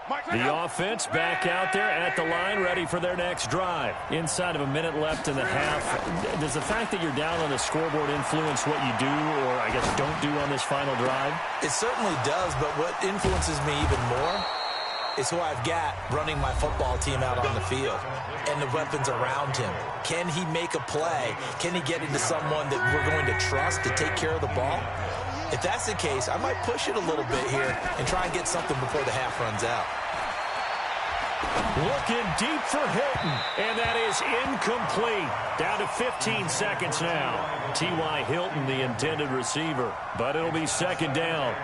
The offense back out there at the line, ready for their next drive. Inside of a minute left in the half, does the fact that you're down on the scoreboard influence what you do, or I guess don't do on this final drive? It certainly does, but what influences me even more is who I've got running my football team out on the field and the weapons around him. Can he make a play? Can he get into someone that we're going to trust to take care of the ball? If that's the case, I might push it a little bit here and try and get something before the half runs out. Looking deep for Hilton, and that is incomplete. Down to 15 seconds now. T.Y. Hilton, the intended receiver, but it'll be second down.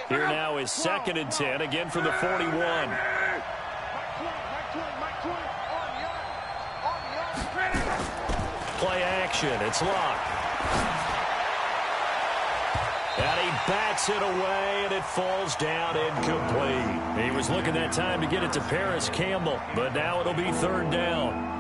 Here now is 2nd and 10, again from the 41. Play action, it's locked. And he bats it away, and it falls down incomplete. He was looking that time to get it to Paris Campbell, but now it'll be 3rd down.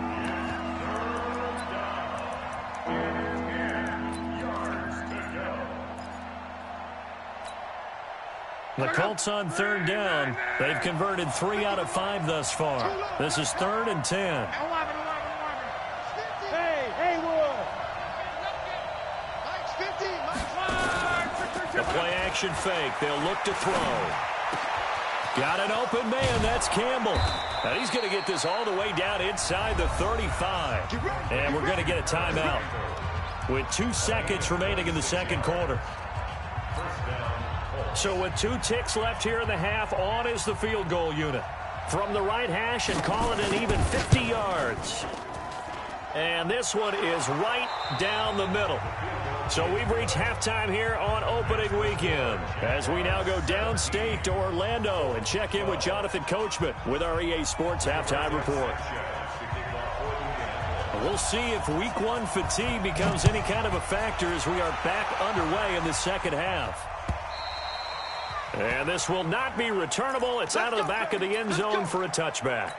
The Colts on 3rd down. They've converted 3 out of 5 thus far. This is 3rd and 10. The play-action fake. They'll look to throw. Got an open man. That's Campbell. And he's going to get this all the way down inside the 35. And we're going to get a timeout with 2 seconds remaining in the second quarter. So with 2 ticks left here in the half, on is the field goal unit. From the right hash and call it an even 50 yards. And this one is right down the middle. So we've reached halftime here on opening weekend as we now go downstate to Orlando and check in with Jonathan Coachman with our EA Sports Halftime Report. We'll see if Week 1 fatigue becomes any kind of a factor as we are back underway in the second half. And this will not be returnable. It's out of the back of the end zone for a touchback.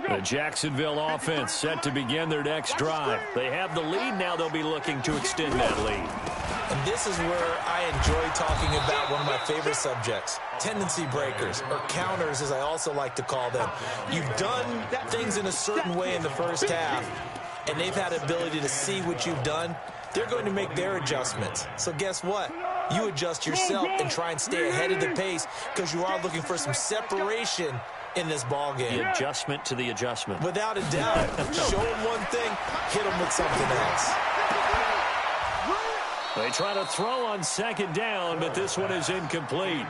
The Jacksonville offense set to begin their next drive. They have the lead. Now they'll be looking to extend that lead. And this is where I enjoy talking about one of my favorite subjects, tendency breakers, or counters as I also like to call them. You've done things in a certain way in the first half, and they've had the ability to see what you've done. They're going to make their adjustments. So guess what? You adjust yourself and try and stay ahead of the pace because you are looking for some separation in this ball game. The adjustment to the adjustment. Without a doubt. Show them one thing, hit them with something else. They try to throw on second down, but this one is incomplete.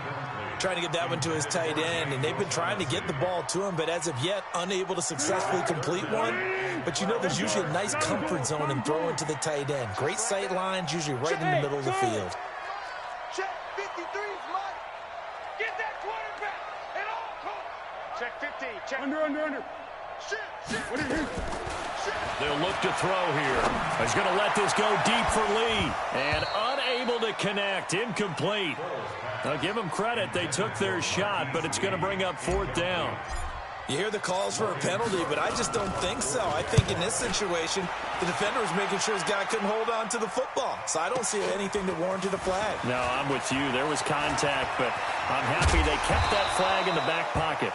Trying to get that one to his tight end, and they've been trying to get the ball to him, but as of yet, unable to successfully complete one. But you know there's usually a nice comfort zone in throwing to the tight end. Great sight lines, usually right in the middle of the field. Check 53's Mike. Get that quarterback at all costs. Check 50. Check. Under. Shit. What are you? They'll look to throw here. He's going to let this go deep for Lee. And unable to connect. Incomplete. I'll give them credit. They took their shot, but it's going to bring up 4th down. You hear the calls for a penalty, but I just don't think so. I think in this situation, the defender was making sure his guy couldn't hold on to the football. So I don't see anything that warranted a flag. No, I'm with you. There was contact, but I'm happy they kept that flag in the back pocket.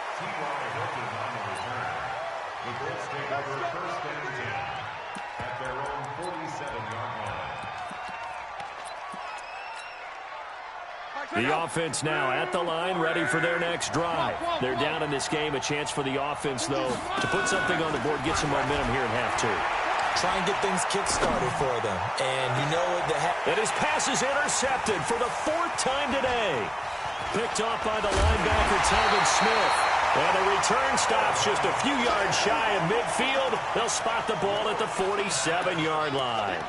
The offense now at the line, ready for their next drive. They're down in this game. A chance for the offense, though, to put something on the board, get some momentum here in half 2. Try and get things kick-started for them. And you know what? And his pass is intercepted for the 4th time today. Picked off by the linebacker, Telvin Smith. And the return stops just a few yards shy of midfield. They'll spot the ball at the 47-yard line.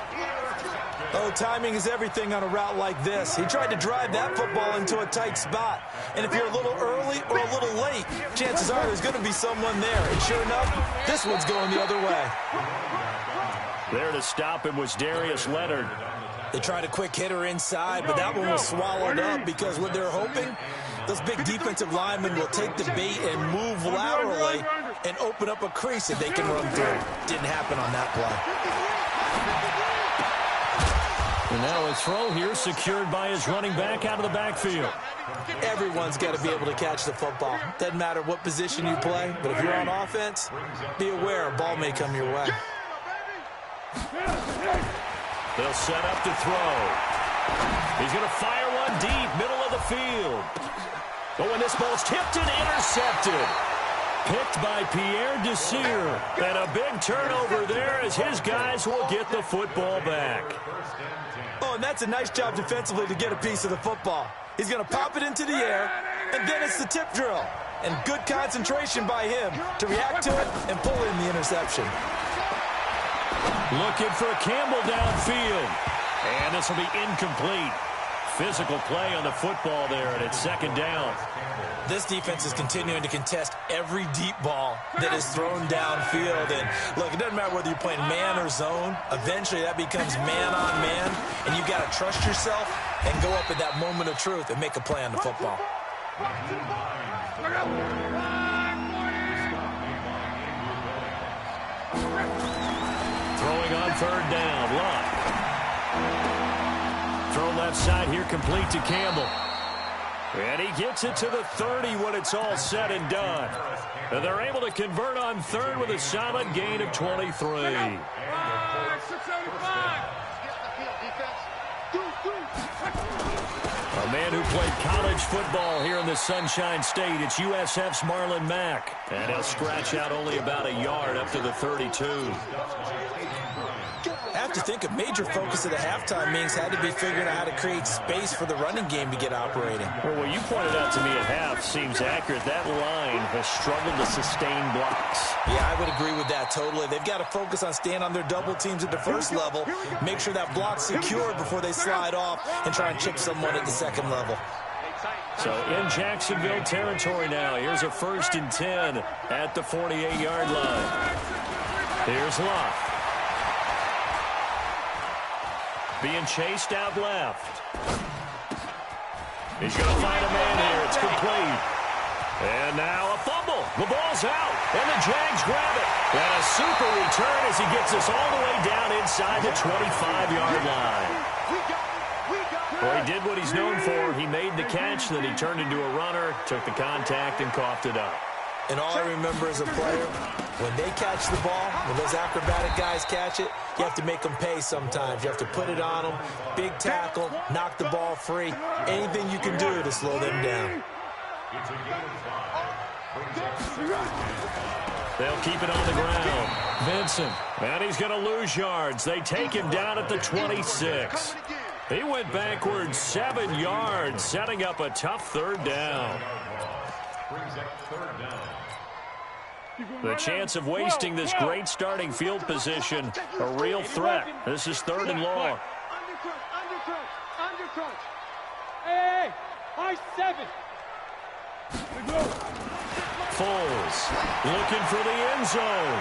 Oh, timing is everything on a route like this. He tried to drive that football into a tight spot. And if you're a little early or a little late, chances are there's going to be someone there. And sure enough, this one's going the other way. There to stop him was Darius Leonard. They tried a quick hitter inside, but that one was swallowed up because what they're hoping, those big defensive linemen will take the bait and move laterally and open up a crease that they can run through. Didn't happen on that play. And now his throw here secured by his running back out of the backfield. Everyone's got to be able to catch the football. Doesn't matter what position you play, but if you're on offense, be aware a ball may come your way. They'll set up to throw. He's going to fire one deep, middle of the field. Oh, and this ball's tipped and intercepted. Picked by Pierre Desir. And a big turnover there as his guys will get the football back. Oh, and that's a nice job defensively to get a piece of the football. He's going to pop it into the air, and then it's the tip drill. And good concentration by him to react to it and pull in the interception. Looking for Campbell downfield. And this will be incomplete. Physical play on the football there, and it's second down. This defense is continuing to contest every deep ball that is thrown downfield. And look, it doesn't matter whether you're playing man or zone. Eventually that becomes man on man, and you've got to trust yourself and go up at that moment of truth and make a play on the football. Throwing on third down, Lott. Throw left side here, complete to Campbell. And he gets it to the 30 when it's all said and done. And they're able to convert on third with a solid gain of 23. A man who played college football here in the Sunshine State. It's USF's Marlon Mack. And he'll scratch out only about a yard up to the 32. I have to think a major focus of the halftime meetings had to be figuring out how to create space for the running game to get operating. Well, what you pointed out to me at half seems accurate. That line has struggled to sustain blocks. Yeah, I would agree with that totally. They've got to focus on staying on their double teams at the first level, make sure that block's secured before they slide off and try and chip someone at the second level. So in Jacksonville territory now. Here's a 1st and 10 at the 48-yard line. Here's Lott. Being chased out left. He's going to find a man here. It's complete. And now a fumble. The ball's out. And the Jags grab it. And a super return as he gets us all the way down inside the 25-yard line. Well, he did what he's known for. He made the catch, then he turned into a runner, took the contact, and coughed it up. And all I remember as a player, when they catch the ball, when those acrobatic guys catch it, you have to make them pay sometimes. You have to put it on them, big tackle, knock the ball free. Anything you can do to slow them down. They'll keep it on the ground. Vincent, and he's going to lose yards. They take him down at the 26. He went backwards 7 yards, setting up a tough third down. The chance of wasting this great starting field position, a real threat. This is 3rd and long. Undercrunch. Hey, I-7. Foles looking for the end zone.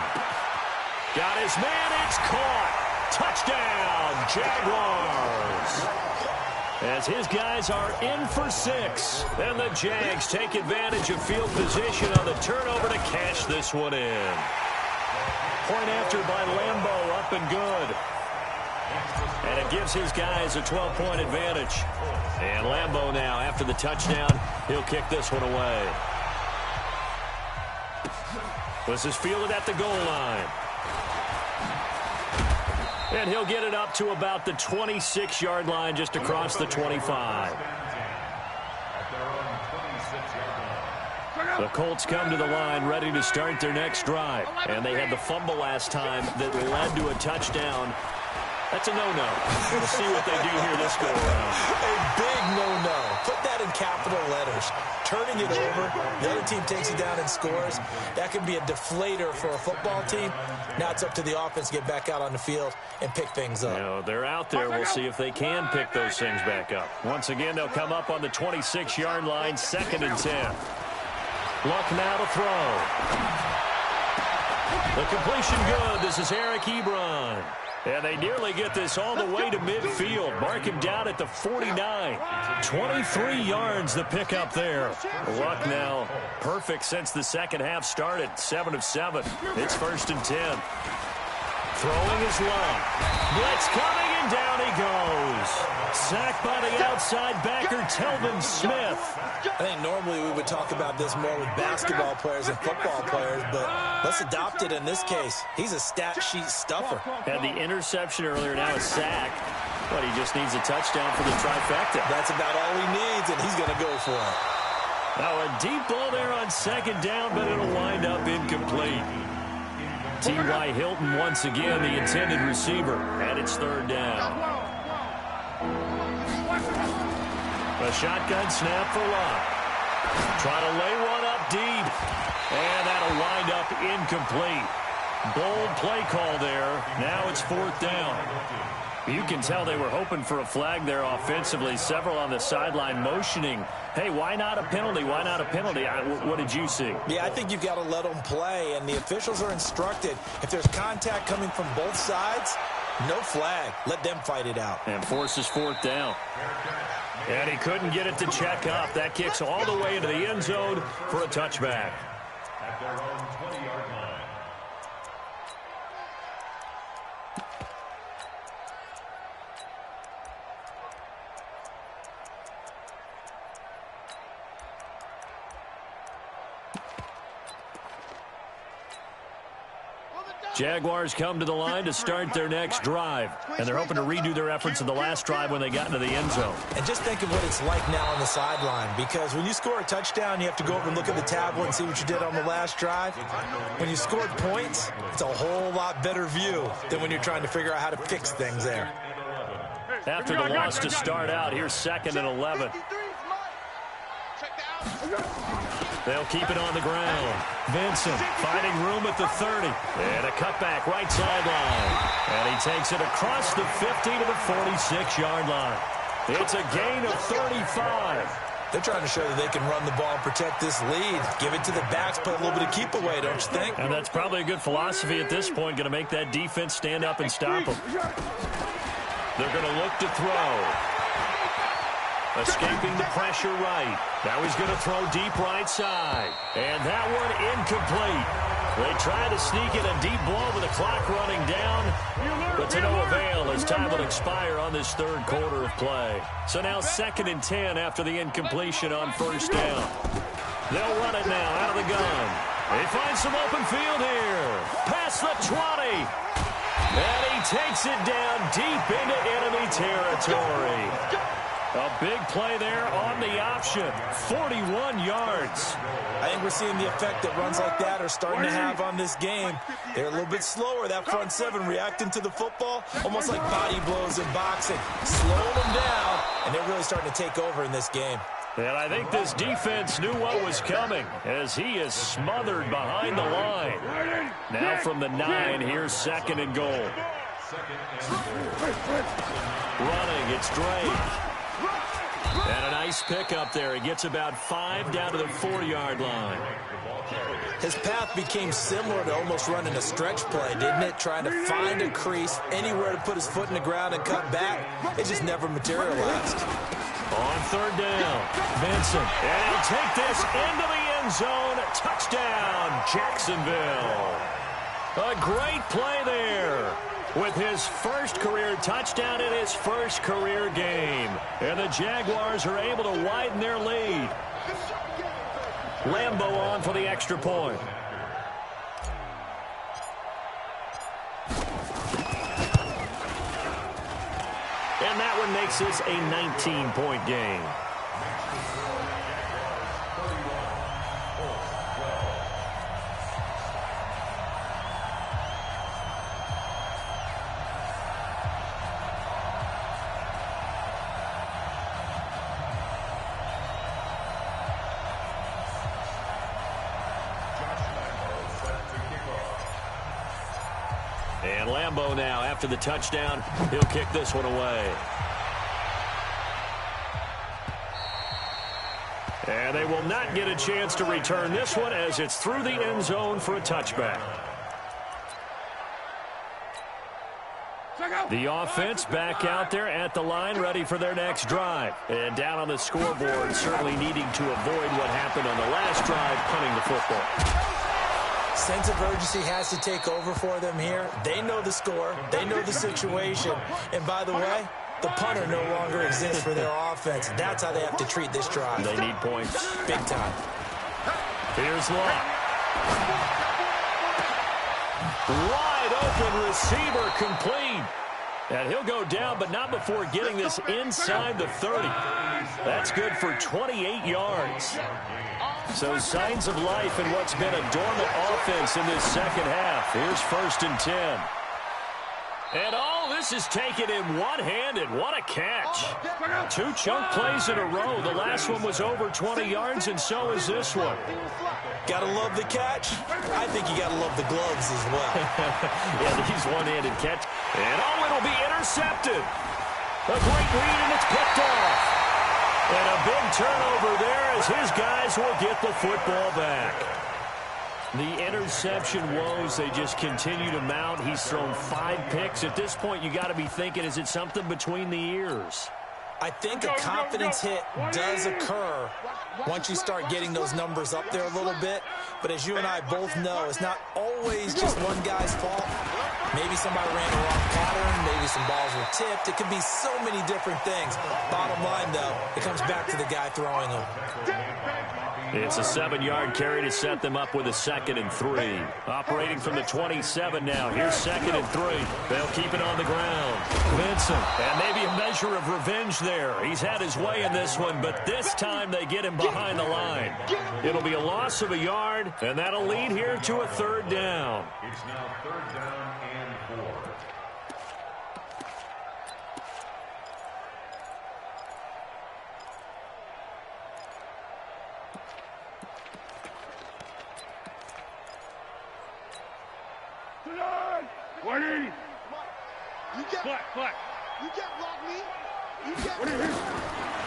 Got his man, it's caught. Touchdown, Jaguars. As his guys are in for 6. And the Jags take advantage of field position on the turnover to cash this one in. Point after by Lambeau, up and good. And it gives his guys a 12-point advantage. And Lambeau now, after the touchdown, he'll kick this one away. This is fielded at the goal line. And he'll get it up to about the 26-yard line, just across the 25. The Colts come to the line ready to start their next drive. And they had the fumble last time that led to a touchdown. That's a no-no. We'll see what they do here this go around. A big no-no. Put that in capital letters. Turning it over, the other team takes it down and scores. That can be a deflator for a football team. Now it's up to the offense to get back out on the field and pick things up. You know, they're out there. We'll see if they can pick those things back up. Once again, they'll come up on the 26-yard line, 2nd and 10. Luck now to throw. The completion good. This is Eric Ebron. And they nearly get this all the way to midfield. Mark him down at the 49. 23 yards the pickup there. Luck now perfect since the second half started. 7 of 7. It's 1st and 10. Throwing his long. Blitz coming, and down he goes. Sacked by the outside backer, Telvin Smith. I think normally we would talk about this more with basketball players and football players, but let's adopt it in this case. He's a stat sheet stuffer. Had the interception earlier, now a sack. But he just needs a touchdown for the trifecta. That's about all he needs, and he's going to go for it. Now a deep ball there on 2nd down, but it'll wind up incomplete. T.Y. Hilton once again the intended receiver, and it's 3rd down. A shotgun snap for Locke. Try to lay one up deep, and that'll wind up incomplete. Bold play call there. Now it's 4th down. You can tell they were hoping for a flag there offensively. Several on the sideline motioning, hey, why not a penalty? Why not a penalty? What did you see? Yeah, I think you've got to let them play, and the officials are instructed. If there's contact coming from both sides, no flag. Let them fight it out. And forces 4th down. And he couldn't get it to check up. That kicks all the way into the end zone for a touchback. At their own 20-yard line. Jaguars come to the line to start their next drive. And they're hoping to redo their efforts in the last drive when they got into the end zone. And just think of what it's like now on the sideline, because when you score a touchdown, you have to go over and look at the tablet and see what you did on the last drive. When you scored points, it's a whole lot better view than when you're trying to figure out how to fix things there. After the loss to start out, here's 2nd and 11. They'll keep it on the ground. Vincent finding room at the 30. And a cutback right sideline. And he takes it across the 50 to the 46-yard line. It's a gain of 35. They're trying to show that they can run the ball and protect this lead. Give it to the backs, play a little bit of keep away, don't you think? And that's probably a good philosophy at this point, going to make that defense stand up and stop them. They're going to look to throw. Escaping the pressure right. Now he's going to throw deep right side. And that one incomplete. They try to sneak in a deep blow with the clock running down, but to no avail as time will expire on this 3rd quarter of play. So now 2nd and 10 after the incompletion on 1st down. They'll run it now out of the gun. They find some open field here. Past the 20. And he takes it down deep into enemy territory. A big play there on the option. 41 yards. I think we're seeing the effect that runs like that are starting to have on this game. They're a little bit slower, that front 7 reacting to the football, almost like body blows in boxing. Slow them down, and they're really starting to take over in this game. And I think this defense knew what was coming as he is smothered behind the line. Now from the 9, here's 2nd and goal. Running, it's Drake. And a nice pickup there. He gets about 5 down to the 4-yard line. His path became similar to almost running a stretch play, didn't it? Trying to find a crease, anywhere to put his foot in the ground and cut back. It just never materialized. On 3rd down, Vincent. And he'll take this into the end zone. Touchdown, Jacksonville. A great play there. With his first career touchdown in his first career game. And the Jaguars are able to widen their lead. Lambeau on for the extra point. And that one makes this a 19-point game. And Lambeau now, after the touchdown, he'll kick this one away. And they will not get a chance to return this one as it's through the end zone for a touchback. The offense back out there at the line, ready for their next drive. And down on the scoreboard, certainly needing to avoid what happened on the last drive, punting the football. Sense of urgency has to take over for them here. They know the score. They know the situation. And by the way, the punter no longer exists for their offense. That's how they have to treat this drive. They need points. Big time. Here's Locke. Wide open receiver complete. And he'll go down, but not before getting this inside the 30. That's good for 28 yards. So signs of life in what's been a dormant offense in this second half. Here's 1st and 10. And all this is taken in one-handed. What a catch. 2 chunk plays in a row. The last one was over 20 yards, and so is this one. Gotta love the catch. I think you gotta love the gloves as well. Yeah, these one-handed catch. And it'll be intercepted. A great read, and it's picked off. And a big turnover there as his guys will get the football back. The interception woes, they just continue to mount. He's thrown 5 picks. At this point, you got to be thinking, is it something between the ears? I think a confidence hit does occur once you start getting those numbers up there a little bit. But as you and I both know, it's not always just one guy's fault. Maybe somebody ran the wrong pattern. Maybe some balls were tipped. It could be so many different things. Bottom line, though, it comes back to the guy throwing them. It's a 7-yard carry to set them up with a 2nd and 3. Operating from the 27 now. Here's 2nd and 3. They'll keep it on the ground. Vincent, and maybe a measure of revenge there. He's had his way in this one, but this time they get him behind the line. It'll be a loss of a yard, and that'll lead here to a 3rd down. It's now 3rd down and 4. Black. You can't block me. You can't.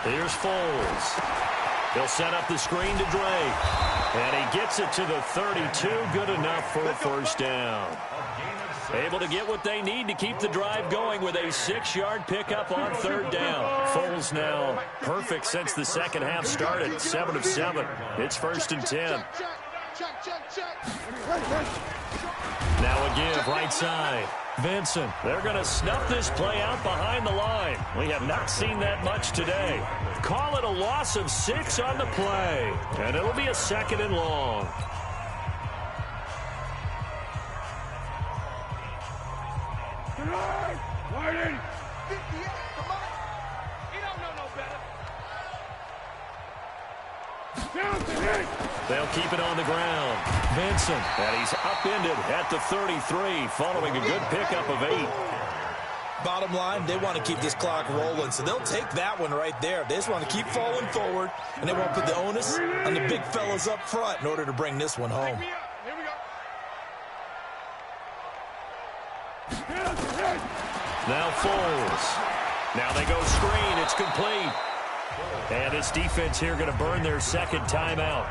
Here's Foles. He'll set up the screen to Drake. And he gets it to the 32. Good enough for a 1st down. Able to get what they need to keep the drive going with a 6-yard pickup on 3rd down. Foles now perfect since the second half started. 7 of 7. It's 1st and 10. Now a give right side. Vincent, they're going to snuff this play out behind the line. We have not seen that much today. Call it a loss of 6 on the play. And it'll be a 2nd and long. Martin! 58, come on! He don't know no better. They'll keep it on the ground. Vincent, and he's upended at the 33 following a good pickup of 8. Bottom line, they want to keep this clock rolling, so they'll take that one right there. They just want to keep falling forward, and they won't put the onus on the big fellas up front in order to bring this one home. Here we go. Now Foles. Now they go screen. It's complete. And this defense here going to burn their 2nd timeout.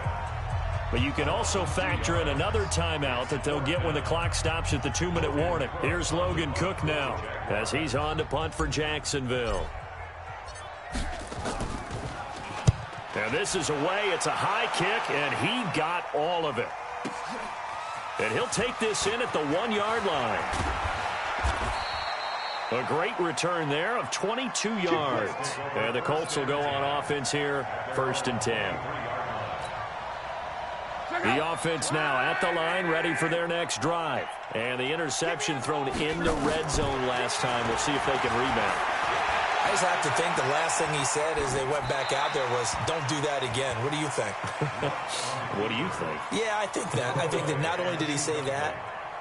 But you can also factor in another timeout that they'll get when the clock stops at the 2-minute warning. Here's Logan Cook now as he's on to punt for Jacksonville. And this is away. It's a high kick, and he got all of it. And he'll take this in at the 1-yard line. A great return there of 22 yards. And the Colts will go on offense here, 1st and 10. The offense now at the line, ready for their next drive. And the interception thrown in the red zone last time. We'll see if they can rebound. I just have to think the last thing he said as they went back out there was, don't do that again. What do you think? What do you think? Yeah, I think that. I think that not only did he say that,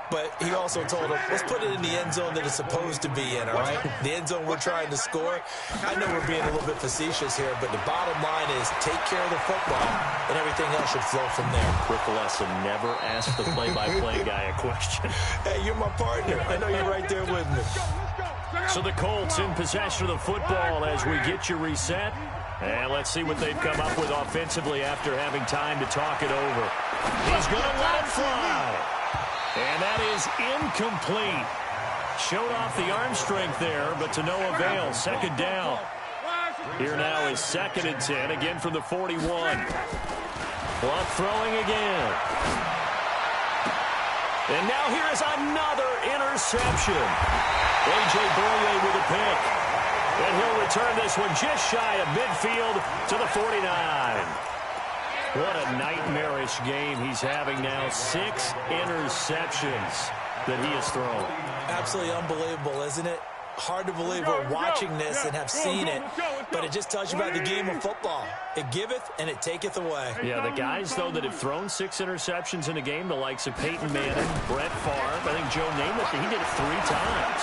but he also told him, let's put it in the end zone that it's supposed to be in, all right? The end zone we're trying to score. I know we're being a little bit facetious here, but the bottom line is take care of the football, and everything else should flow from there. Quick lesson, never ask the play-by-play guy a question. Hey, you're my partner. I know you're right there with me. So the Colts in possession of the football as we get you reset. And let's see what they've come up with offensively after having time to talk it over. He's going to let it fly. And that is incomplete. Showed off the arm strength there, but to no avail. Second down. Here now is 2nd and 10, again from the 41. Luck throwing again. And now here is another interception. A.J. Boye with a pick. And he'll return this one just shy of midfield to the 49. What a nightmarish game he's having now. 6 interceptions that he has thrown. Absolutely unbelievable, isn't it? Hard to believe we're watching this and have seen it, but it just tells you about the game of football. It giveth and it taketh away. Yeah, the guys, though, that have thrown 6 interceptions in a game, the likes of Peyton Manning, Brett Favre, I think Joe Namath, he did it 3 times.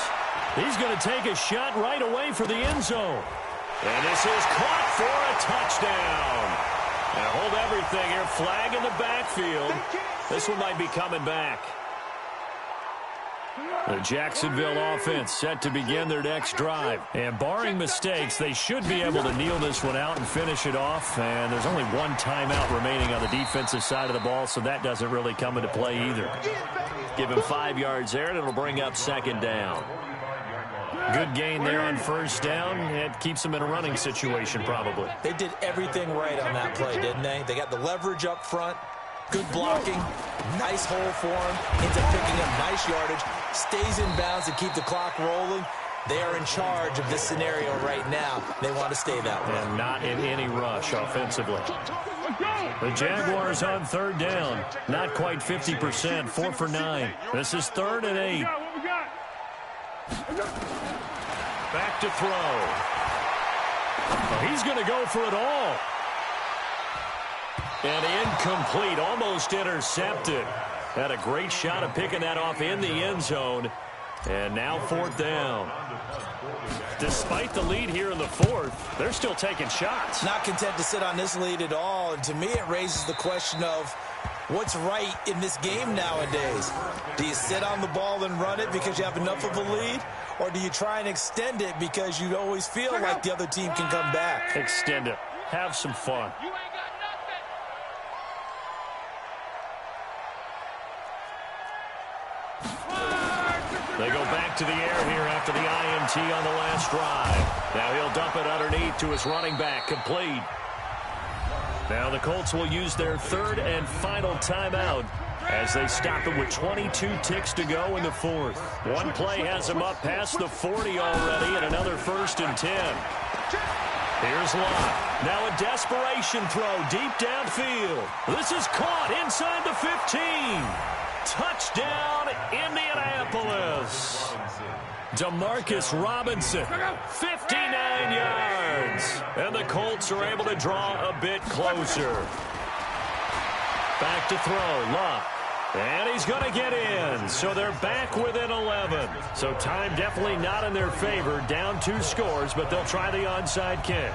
He's going to take a shot right away for the end zone. And this is caught for a touchdown. And hold everything here. Flag in the backfield. This one might be coming back. The Jacksonville offense set to begin their next drive. And barring mistakes, they should be able to kneel this one out and finish it off. And there's only 1 timeout remaining on the defensive side of the ball, so that doesn't really come into play either. Give him 5 yards there, and it'll bring up 2nd down. Good gain there on 1st down. It keeps them in a running situation, probably. They did everything right on that play, didn't they? They got the leverage up front. Good blocking, nice hole for him, ends up picking up nice yardage, stays in bounds to keep the clock rolling. They are in charge of this scenario right now. They want to stay that way. And not in any rush offensively. The Jaguars on 3rd down. Not quite 50%, 4 for 9. This is 3rd and 8. Back to throw. Well, he's going to go for it all. And incomplete, almost intercepted. Had a great shot of picking that off in the end zone. And now 4th down. Despite the lead here in the 4th, they're still taking shots. Not content to sit on this lead at all. And to me, it raises the question of what's right in this game nowadays. Do you sit on the ball and run it because you have enough of a lead? Or do you try and extend it because you always feel like the other team can come back? Extend it. Have some fun. They go back to the air here after the INT on the last drive. Now he'll dump it underneath to his running back. Complete. Now the Colts will use their 3rd and final timeout as they stop it with 22 ticks to go in the 4th. One play has them up past the 40 already and another 1st and 10. Here's Lott. Now a desperation throw deep downfield. This is caught inside the 15. Touchdown, Indianapolis. Demarcus Robinson, 59 yards. And the Colts are able to draw a bit closer. Back to throw, Lott. And he's going to get in. So they're back within 11. So time definitely not in their favor. Down 2 scores, but they'll try the onside kick.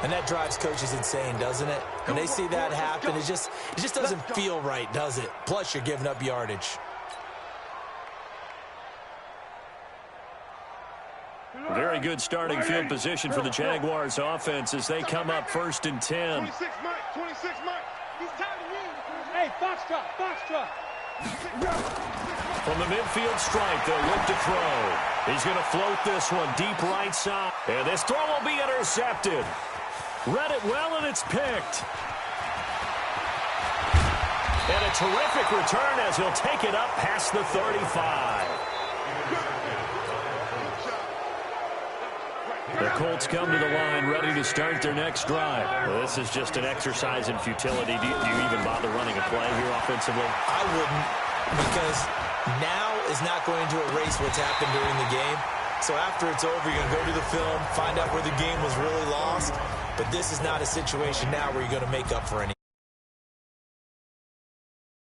And that drives coaches insane, doesn't it? When they see that happen, it just doesn't feel right, does it? Plus, you're giving up yardage. Very good starting field position for the Jaguars offense as they come up 1st and 10. 26 Mike. He's tired of winning. Hey, box drop. From the midfield stripe, they'll look to throw. He's going to float this one deep right side. And this throw will be intercepted. Read it well, and it's picked. And a terrific return as he'll take it up past the 35. The Colts come to the line ready to start their next drive. Well, this is just an exercise in futility. Do you even bother running a play here offensively? I wouldn't, because now is not going to erase what's happened during the game. So after it's over, you're going to go to the film, find out where the game was really lost. But this is not a situation now where you're going to make up for any.